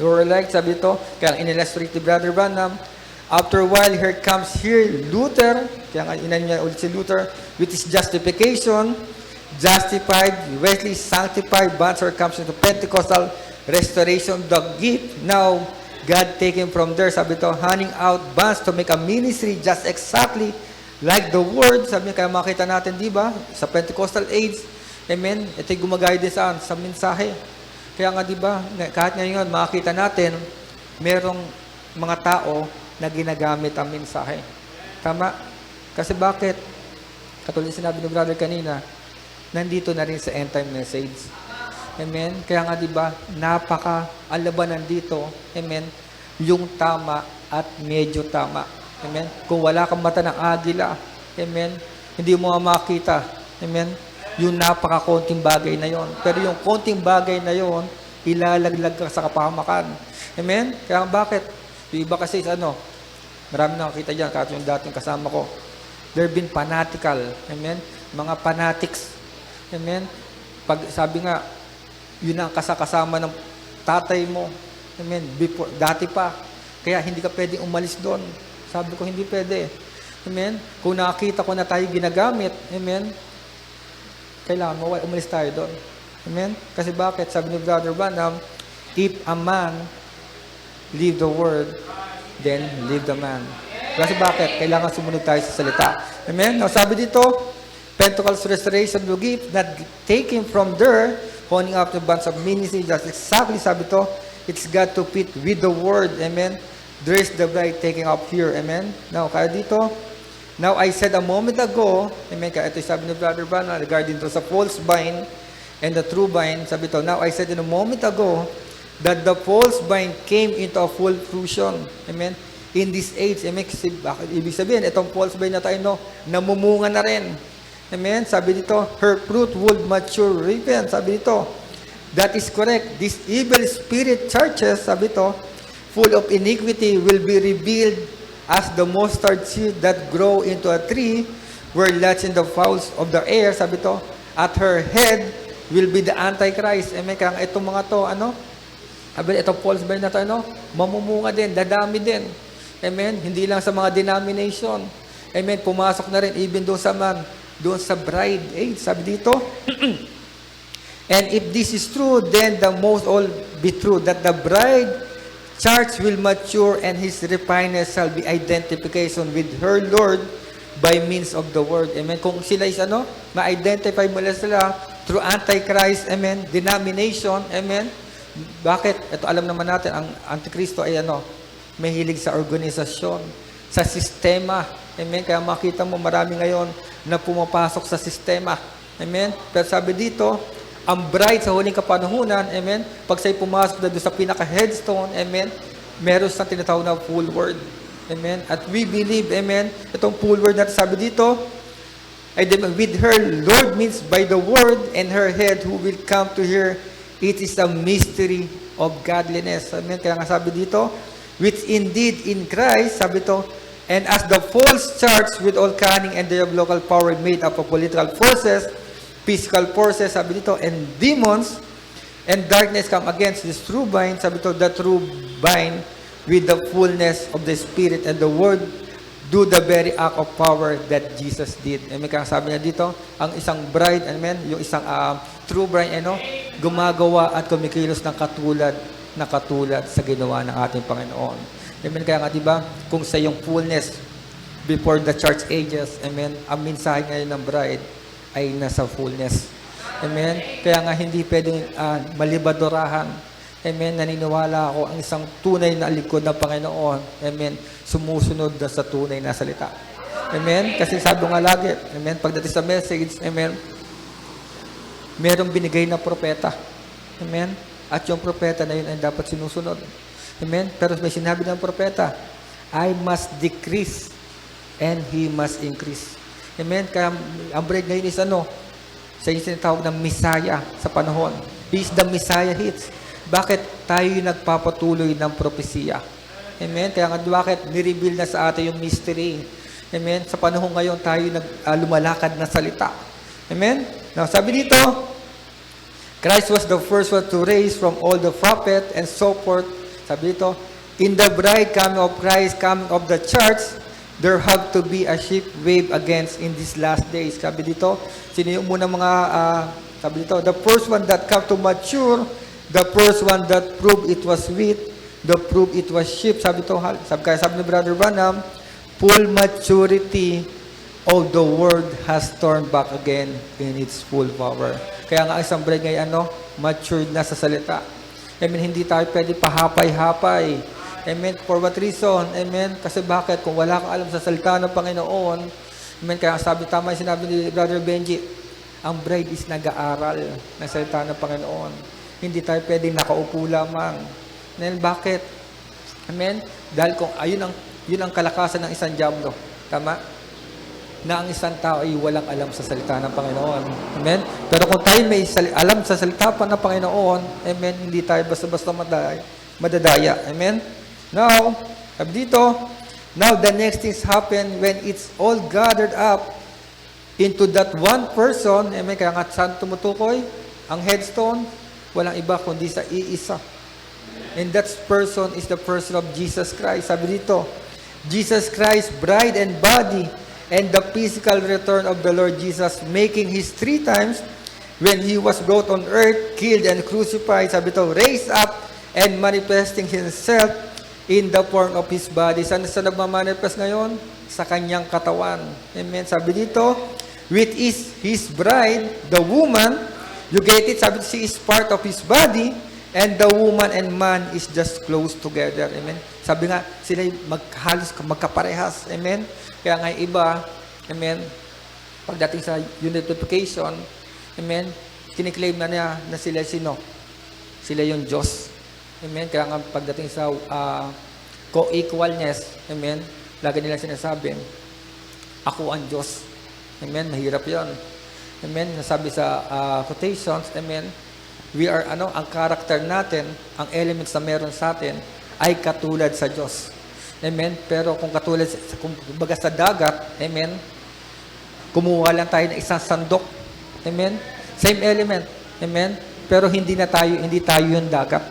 Speaker 1: you were like, sabi dito, kaya in-illustrate ni Brother Branham, after a while, comes Luther, kaya inan niya ulit si Luther, which is justification, justified, Wesley sanctified, Banzer comes into Pentecostal restoration, the gift. Now, God taken from there, sabi to, handing out bands to make a ministry just exactly like the word. Sabi niya, kaya makita natin, di ba, sa Pentecostal age, amen, ito'y gumagay din sa mensahe. Kaya nga, di ba, kahit ngayon, makita natin, merong mga tao na ginagamit ang mensahe. Tama? Kasi bakit? Katulad sinabi ni brother kanina, nandito na rin sa end time message. Amen? Kaya nga, di ba, ang labanan dito, amen, yung tama at medyo tama. Amen? Kung wala kang mata ng agila, amen, hindi mo makita, amen, yung napaka-konting bagay na yon. Pero yung konting bagay na yon, ilalaglag ka sa kapahamakan. Amen? Kaya bakit? Yung iba kasi, Marami nakakita dyan, kahit yung dating kasama ko. They've been fanatical. Amen? Mga fanatics. Amen? Pag sabi nga, yun ang kasama ng tatay mo. Amen? Before, dati pa. Kaya hindi ka pwedeng umalis doon. Sabi ko, hindi pwede. Amen? Kung nakakita ko na tayo ginagamit, amen? Kailangan mo, umalis tayo doon. Amen? Kasi bakit? Sabi ni Brother Branham, if a man leave the word, then leave the man. Kasi bakit? Kailangan sumunod tayo sa salita. Amen? Now, sabi dito, Pentecostal restoration will give, not taken from there, honing up the bands of ministry. Just exactly, sabi to, it's got to fit with the word. Amen? There is the bride taking up here. Amen? Now, kaya dito, now I said a moment ago, amen, kaya ito sabi ni Brother Branham regarding to sa false vine and the true vine, sabi to, now I said in a moment ago, that the false vine came into a full fruition. Amen? In this age, amen, kasi ibig sabihin, itong false vine na tayo, no, namumunga na rin. Amen? Sabi dito, her fruit would mature, ripen. Sabi dito, that is correct. This evil spirit churches, sabi dito, full of iniquity will be revealed as the mustard seed that grow into a tree where lodge in the fowls of the air. Sabi dito, at her head will be the Antichrist. Amen? Kaya itong mga to, ano, sabi, itong false vine na to, ano, mamumunga din, dadami din. Amen? Hindi lang sa mga denomination. Amen? Pumasok na rin, even doon sa man, doon sa bride age. Sabi dito, and if this is true, then the most all be true, that the bride church will mature and his refineness shall be identification with her Lord by means of the word. Amen? Kung sila is ano, ma-identify mo sila through Antichrist, amen, denomination, amen. Bakit? Ito alam naman natin, ang Antikristo ay ano, mahilig sa organisasyon, sa sistema. Amen? Kaya makita mo marami ngayon na pumapasok sa sistema. Amen? Pero sabi dito, ang bride sa huling kapanahunan, amen, pag sa'yo pumasok na doon sa pinaka-headstone, amen, meron sa tinatawag na full word. Amen? At we believe, amen, itong full word natin sabi dito, with her Lord means by the word, and her head who will come to her. It is a mystery of godliness. Amen? Kaya nga sabi dito, which indeed in Christ, sabi to, and as the false church with all cunning and diabolical power made up of political forces, physical forces, sabi dito, and demons, and darkness come against this true vine, sabi to, the true vine with the fullness of the Spirit and the Word do the very act of power that Jesus did. Amen? Kaya sabi niya dito, ang isang bride, amen, yung isang true bride, ano, gumagawa at kumikilos ng katulad sa ginawa ng ating Panginoon. Amen? Kaya nga, diba, kung sa yung fullness before the church ages, amen, ang mensahe ngayon ng bride ay nasa fullness. Amen? Kaya nga, hindi pwedeng malibadorahan. Amen? Naniniwala ako ang isang tunay na lingkod ng Panginoon, amen, sumusunod na sa tunay na salita. Amen? Kasi sabi nga lagi, amen, pagdating sa message, amen, merong binigay na propeta. Amen? At yung propeta na yun ay dapat sinusunod. Amen? Pero may sinabi ng propeta, I must decrease and He must increase. Amen? Kaya ang bride ngayon is ano? Sa yung sinatawag ng Messiah sa panahon. He is the Messiah hits. Bakit tayo yung nagpapatuloy ng propesiya? Amen? Kaya nga bakit nireveal na sa atin yung mystery? Amen? Sa panahon ngayon tayo lumalakad na salita. Amen? Now, sabi dito, Christ was the first one to raise from all the prophet and so forth. Sabi dito, in the bride coming of Christ, coming of the church, there have to be a sheep wave against in these last days. Sabi dito, sino yung muna mga, sabi dito, the first one that come to mature, the first one that proved it was wheat, the proof it was sheep. Sabi to, sabi ni Brother Branham, full maturity of the word has turned back again in its full power. Kaya nga isang bride ngayon, matured na sa salita. Amen, hindi tayo pwede pahapay-hapay. Amen, for what reason? Amen, kasi bakit? Kung wala kang alam sa salita ng Panginoon, amen, kaya sabi, tama yung sinabi ni Brother Benji, ang bride is nag-aaral ng salita ng Panginoon. Hindi tayo pwedeng nakaupo lamang. Dahil bakit? Amen? Dahil kung yun ang kalakasan ng isang diablo. Tama? Na ang isang tao ay walang alam sa salita ng Panginoon. Amen? Pero kung tayo may alam sa salita pa ng Panginoon, amen, hindi tayo basta-basta madadaya. Amen? Now, sabi dito, Now, the next things happen when it's all gathered up into that one person. Amen. Kaya nga saan tumutukoy? Ang headstone, walang iba kundi sa iisa. And that person is the person of Jesus Christ. Sabi dito, Jesus Christ, bride and body, and the physical return of the Lord Jesus, making his 3 times when he was brought on earth, killed and crucified. Sabi dito, raised up and manifesting himself in the form of his body. Saan sa nagmamanifest ngayon? Sa kanyang katawan. Amen. Sabi dito, which is his bride, the woman. You get it? Sabi dito, she is part of his body, and the woman and man is just close together. Amen. Sabi nga, sila halos magkaparehas. Amen. Kaya nga iba, amen, pagdating sa unification, amen, kiniklaim na niya na sila sino? Sila yung Diyos. Amen. Kaya nga pagdating sa co-equalness, amen, lagi nila sinasabi, ako ang Diyos. Amen. Mahirap yan. Amen. Nasabi sa quotations, amen, we are, ang character natin, ang elements na meron sa atin, ay katulad sa Diyos. Amen. Pero kung katulad, kung baga sa dagat, amen, kumuha lang tayo ng isang sandok. Amen. Same element. Amen. Pero hindi tayo yung dagat.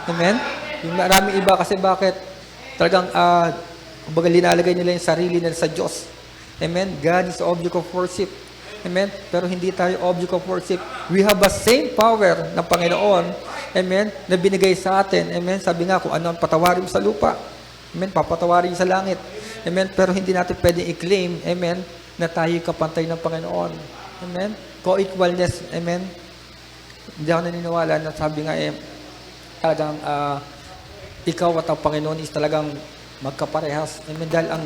Speaker 1: Amen. Yung maraming iba kasi bakit? Talagang, kumbaga linalagay nila yung sarili nila sa Diyos. Amen. God is the object of worship. Amen. Pero hindi tayo object of worship. We have the same power ng Panginoon. Amen. Na binigay sa atin. Amen. Sabi nga, kung ano ang patawarin mo sa lupa. Amen. Papatawarin sa langit. Amen. Pero hindi natin pwedeng i-claim. Amen. Na tayo kapantay ng Panginoon. Amen. Co-equalness. Amen. Hindi ako naniniwala na sabi nga talagang ikaw at ang Panginoon is talagang magkaparehas. Amen. Dahil ang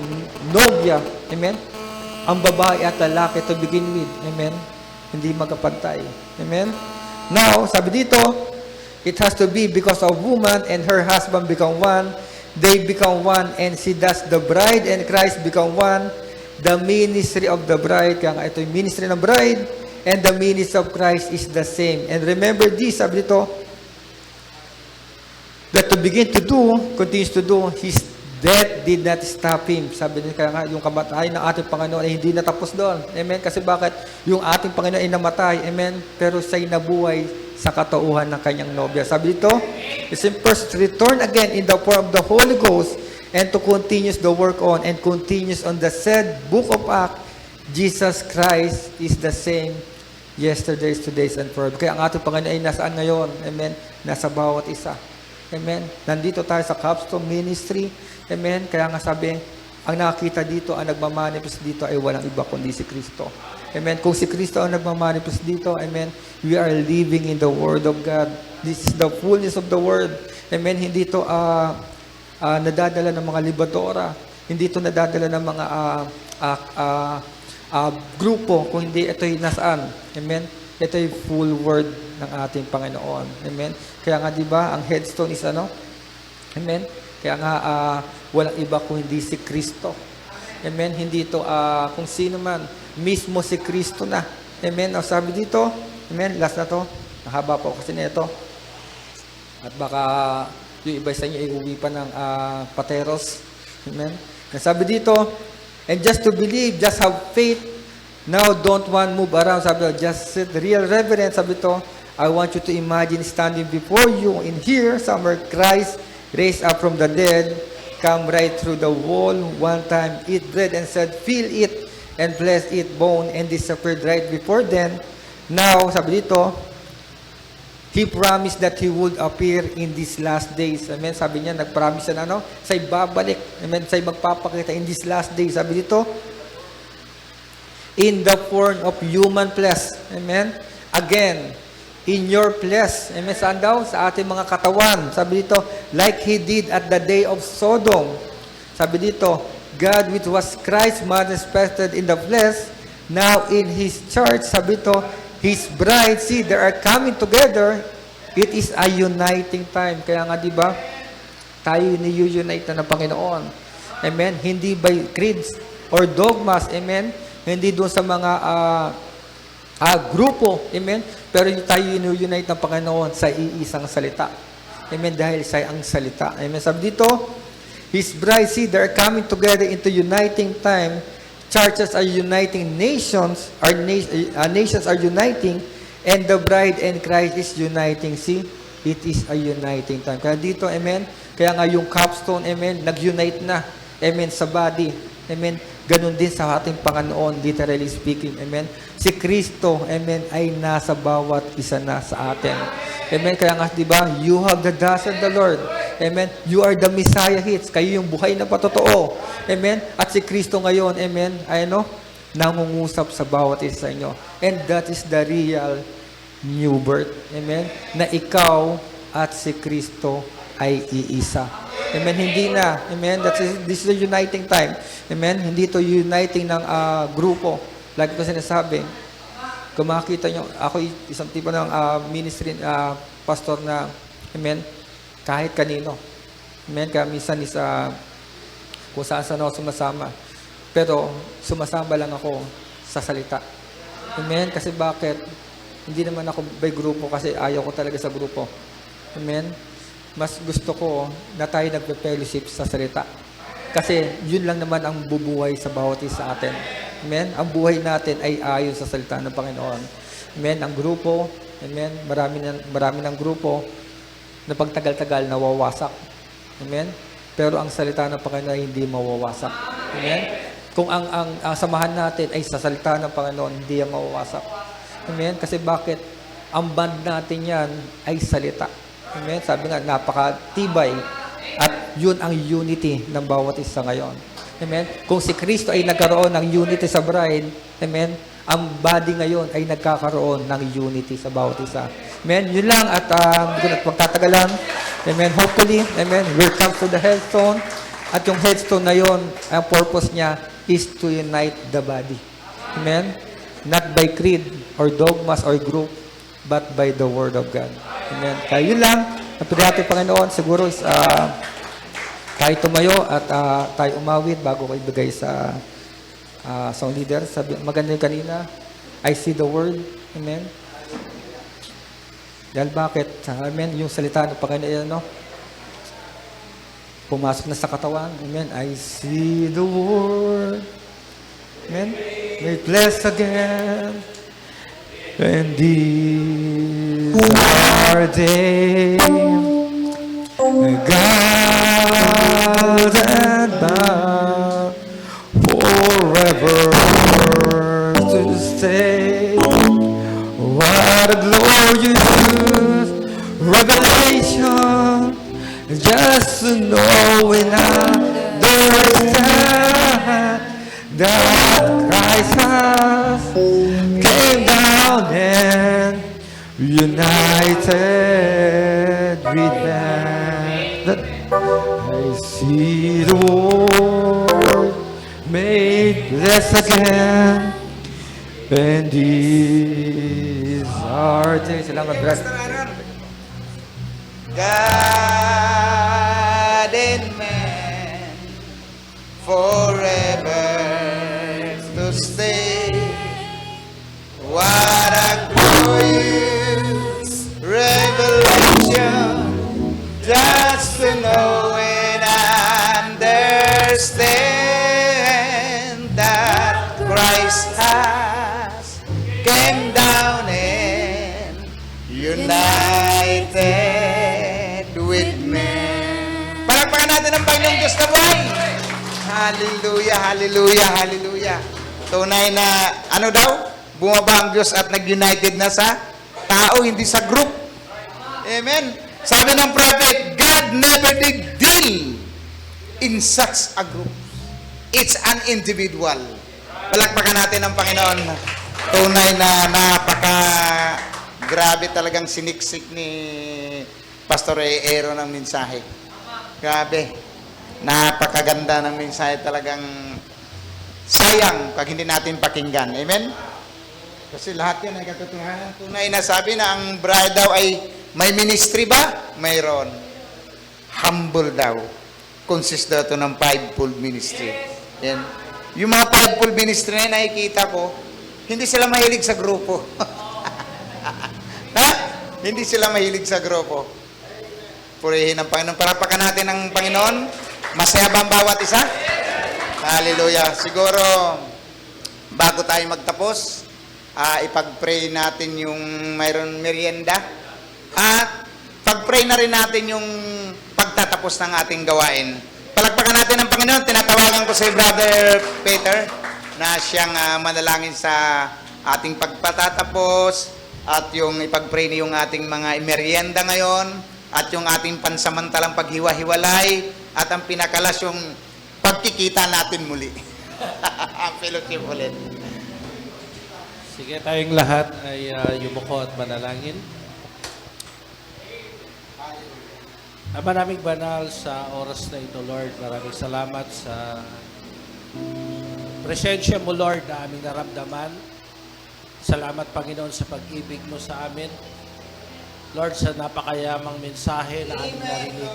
Speaker 1: nobya, amen, ang babae at lalaki to begin with, amen, hindi magkapantay. Amen. Now, sabi dito, it has to be because of woman and her husband become one. They become one, and see thus the bride and Christ become one. The ministry of the bride, kaya nga ito yung ministry ng bride, and the ministry of Christ is the same. And remember this, sabi dito, that to begin to do, continues to do, his death did not stop him. Sabi niya, kaya nga, yung kamatayan ng ating Panginoon ay hindi natapos doon. Amen? Kasi bakit? Yung ating Panginoon ay namatay. Amen? Pero siya'y nabuhay sa katauhan ng kanyang nobya. Sabi dito, is first return again in the form of the Holy Ghost and to continues the work on and continues on the said book of Acts, Jesus Christ is the same yesterday, today, and forever. Kaya ang ating Panginoon ay nasaan ngayon? Amen? Nasa bawat isa. Amen? Nandito tayo sa Capstone Ministry. Amen? Kaya nga sabi, ang nakakita dito, ang nagmamanifest dito ay walang iba kundi si Kristo. Amen? Kung si Kristo ang nagmamanifest dito, amen, we are living in the Word of God. This is the fullness of the Word. Amen? Hindi ito nadadala ng mga libadora. Hindi ito nadadala ng mga grupo. Kung hindi, ito'y nasaan? Amen? Ito'y full Word ng ating Panginoon. Amen? Kaya nga, di ba, ang headstone is ano? Amen? Kaya nga, walang iba kung hindi si Kristo. Amen? Hindi ito kung sino man. Mismo si Kristo na. Amen? O sabi dito, amen? Last na to. Nahaba po kasi nito. At baka yung iba sa inyo ay uwi pa ng pateros. Amen? Sabi dito, and just to believe, just have faith. Now, don't want move around. Sabi dito, just sit real reverence. Sabi dito, I want you to imagine standing before you in here, somewhere Christ raised up from the dead, come right through the wall, one time, eat bread and said, feel it, and bless it, bone, and disappeared right before them. Now, sabi dito, He promised that He would appear in these last days. Amen. Sabi niya, nag-promise na sa'y babalik. Amen. Sa'y magpapakita in these last days. Sabi dito, in the form of human flesh. Amen. Again, in your flesh. Amen. Saan daw? Sa ating mga katawan. Sabi dito, like He did at the day of Sodom. Sabi dito, God which was Christ manifested in the flesh, now in His church. Sabi dito, His bride, see, they are coming together. It is a uniting time. Kaya nga, di ba, tayo ni-unite na ng Panginoon. Amen? Hindi by creeds or dogmas. Amen? Hindi doon sa mga grupo. Amen? Pero tayo ni-unite ng Panginoon sa iisang salita. Amen? Dahil siya ang salita. Amen? Sabi dito, His bride, see, they're coming together into uniting time. Churches are uniting, nations are uniting, and the bride and Christ is uniting. See, it is a uniting time. Kaya dito, amen, kaya nga yung capstone, amen, nag-unite na, amen, sa body. Amen. Ganon din sa ating Panginoon, literally speaking. Amen. Si Kristo, amen, ay nasa bawat isa na sa atin. Amen. Kaya nga, di ba, you have the dust of the Lord. Amen. You are the Messiah hits. Kayo yung buhay na patotoo. Amen. At si Kristo ngayon, amen, ay ano, nangungusap sa bawat isa sa inyo. And that is the real new birth. Amen. Na ikaw at si Kristo ay iisa. Amen. Hindi na. Amen. This is a uniting time. Amen. Hindi to uniting ng grupo. Lagi ko sinasabi, kung makikita nyo, ako isang tipo ng ministry, pastor na, amen, kahit kanino. Amen. Kaya minsan kung saan ako sumasama. Pero sumasama lang ako sa salita. Amen. Kasi bakit? Hindi naman ako by grupo kasi ayaw ko talaga sa grupo. Amen. Mas gusto ko na tayo nagpe-fellowship sa salita. Kasi yun lang naman ang bubuhay sa bawat isa sa atin. Amen? Ang buhay natin ay ayon sa salita ng Panginoon. Amen? Ang grupo, amen? Marami ng grupo na pagtagal-tagal nawawasak. Amen? Pero ang salita ng Panginoon ay hindi mawawasak. Amen? Kung ang samahan natin ay sa salita ng Panginoon, hindi yan mawawasak. Amen? Kasi bakit? Ang band natin yan ay salita. Amen? Sabi nga, napakatibay. At yun ang unity ng bawat isa ngayon. Amen? Kung si Kristo ay nagkaroon ng unity sa bride, amen? Ang body ngayon ay nagkakaroon ng unity sa bawat isa. Amen? Yun lang at hindi ko na pagtatagalan. Amen? Hopefully, amen, we'll come to the headstone. At yung headstone na yun, ang purpose niya is to unite the body. Amen? Not by creed or dogmas or group, but by the Word of God. Amen. Kaya yun lang. Ang pinagati Panginoon, siguro is tayo tumayo at tayo umawit bago ko ibigay sa song leader. Maganda yung kanina, I see the Word. Amen. Dahil bakit? Amen. Yung salita ng Panginoon, no? Pumasok na sa katawan. Amen. I see the Word. Amen. Made blessed again. And these are days God and bound forever to stay. What a glorious revelation, just to know and understand that Christ has came down and united with man. That I see the Lord made blessed again, and these are days. Salamat, brad.
Speaker 2: God and man forever to stay. What a glorious revelation, just to know and understand that Christ has came down and united with men. Palakpakan natin ang Panginoong Diyos na buhay. Hallelujah, hallelujah, hallelujah. Tunay na, ano daw? Bumaba ang Diyos at nag-united na sa tao, hindi sa group. Amen. Sabi ng prophet, God never did deal in such a group. It's an individual. Palakpakan natin ang Panginoon. Tunay na grabe talagang siniksik ni Pastor Eero ng mensahe. Grabe. Napakaganda ng mensahe, talagang sayang pag hindi natin pakinggan. Amen? Kasi lahat yan ay katotohanan. Tunay na sabi na ang bride daw ay may ministry ba? Mayroon. Humble daw. Consist daw ito ng fivefold ministry. Yan. Yung mga fivefold ministry na nakikita ko, hindi sila mahilig sa grupo. Ha? Hindi sila mahilig sa grupo. Purihin ang Panginoon. Parapakan natin ang Panginoon. Masaya ba ang bawat isa? Hallelujah. Siguro, bago tayo magtapos, ipag-pray natin yung mayroon merienda. At pag-pray na rin natin yung pagtatapos ng ating gawain. Palagpakan natin ang Panginoon. Tinatawagan ko si Brother Peter na siyang manalangin sa ating pagpatatapos at yung ipag-pray niyo yung ating mga merienda ngayon at yung ating pansamantalang paghiwa-hiwalay at ang pinakalas yung pagkikita natin muli. Ang fellowship ulit.
Speaker 3: Sige, tayong lahat ay yumuko at manalangin. Ama naming banal sa oras na ito, Lord, maraming salamat sa presensya mo, Lord, na aming naramdaman. Salamat, Panginoon, sa pag-ibig mo sa amin. Lord, sa napakayamang mensahe na aming narinig.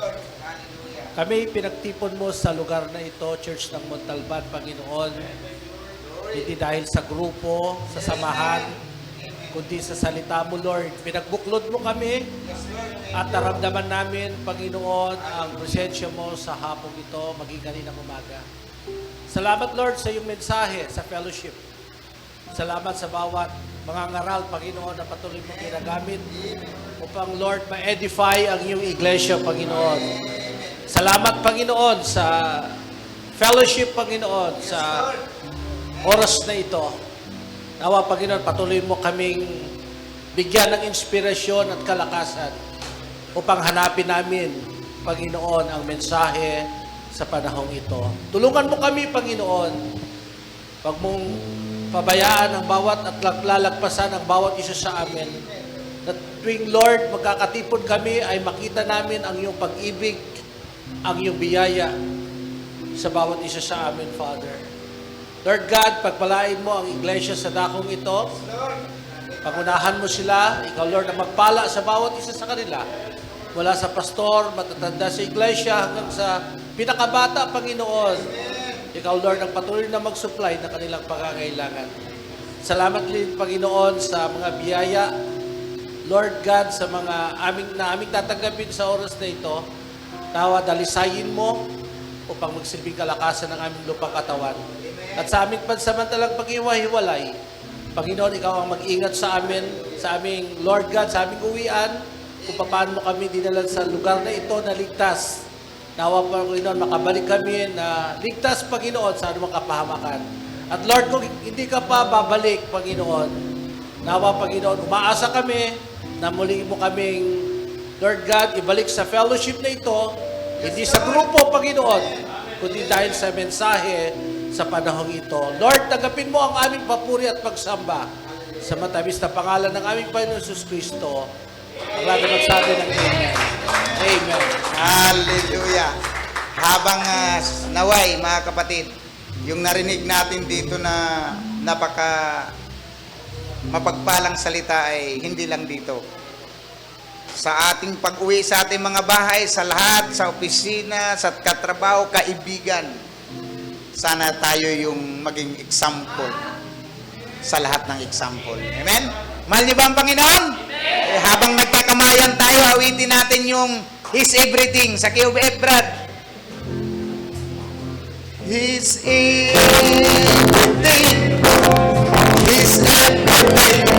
Speaker 3: Kami pinagtipon mo sa lugar na ito, Church ng Montalban, Panginoon. Hindi dahil sa grupo, sa samahan, kundi sa salita mo, Lord. Pinagbuklod mo kami at naramdaman namin, Panginoon, ang presensya mo sa hapong ito, maging kaninang umaga. Salamat, Lord, sa iyong mensahe, sa fellowship. Salamat sa bawat mga ngaral, Panginoon, na patuloy mong ginagamit upang, Lord, ma-edify ang iyong iglesia, Panginoon. Salamat, Panginoon, sa fellowship, Panginoon, sa oras na ito. Nawa, Panginoon, patuloy mo kaming bigyan ng inspirasyon at kalakasan upang hanapin namin, Panginoon, ang mensahe sa panahong ito. Tulungan mo kami, Panginoon. Huwag mong pabayaan ang bawat at lalagpasan ang bawat isa sa amin. Na tuwing, Lord, magkakatipon kami ay makita namin ang iyong pag-ibig, ang iyong biyaya sa bawat isa sa amin, Father. Lord God, pagpalain mo ang iglesia sa dakong ito. Pangunahan mo sila. Ikaw, Lord, na magpala sa bawat isa sa kanila. Mula sa pastor, matatanda sa iglesia, hanggang sa pinakabata, Panginoon. Ikaw, Lord, ang patuloy na mag-supply ng kanilang pangangailangan. Salamat din, Panginoon, sa mga biyaya. Lord God, sa mga aming tatanggapin sa oras na ito, nawa dalisayin mo upang magsilbing kalakasan ng aming lupang katawan. At sa aming pansamantalang pag-iwa-hiwalay, Panginoon, ikaw ang mag-ingat sa amin, sa aming Lord God, sa aming uwian, kung paano mo kami dinala sa lugar na ito na ligtas. Nawa, Panginoon, makabalik kami na ligtas, Panginoon, sa anumang kapahamakan. At Lord, kung hindi ka pa babalik, Panginoon, nawa, Panginoon, umaasa kami na muli mo kaming, Lord God, ibalik sa fellowship na ito, hindi sa grupo, Panginoon, kundi dahil sa mensahe sa panahong ito. Lord, tanggapin mo ang aming papuri at pagsamba sa matamis na pangalan ng aming Panginoon Jesus Cristo. Ang lahat magsabi ng Amen. Amen.
Speaker 2: Hallelujah. Habang naway, mga kapatid, yung narinig natin dito na napaka mapagpalang salita ay hindi lang dito. Sa ating pag-uwi sa ating mga bahay, sa lahat, sa opisina, sa katrabaho, kaibigan, sana tayo yung maging example sa lahat ng example. Amen? Mahal niyo ba ang Panginoon? Eh, habang nagkakamayan tayo, awitin natin yung His Everything sa Key of F, Brad. His everything, His everything.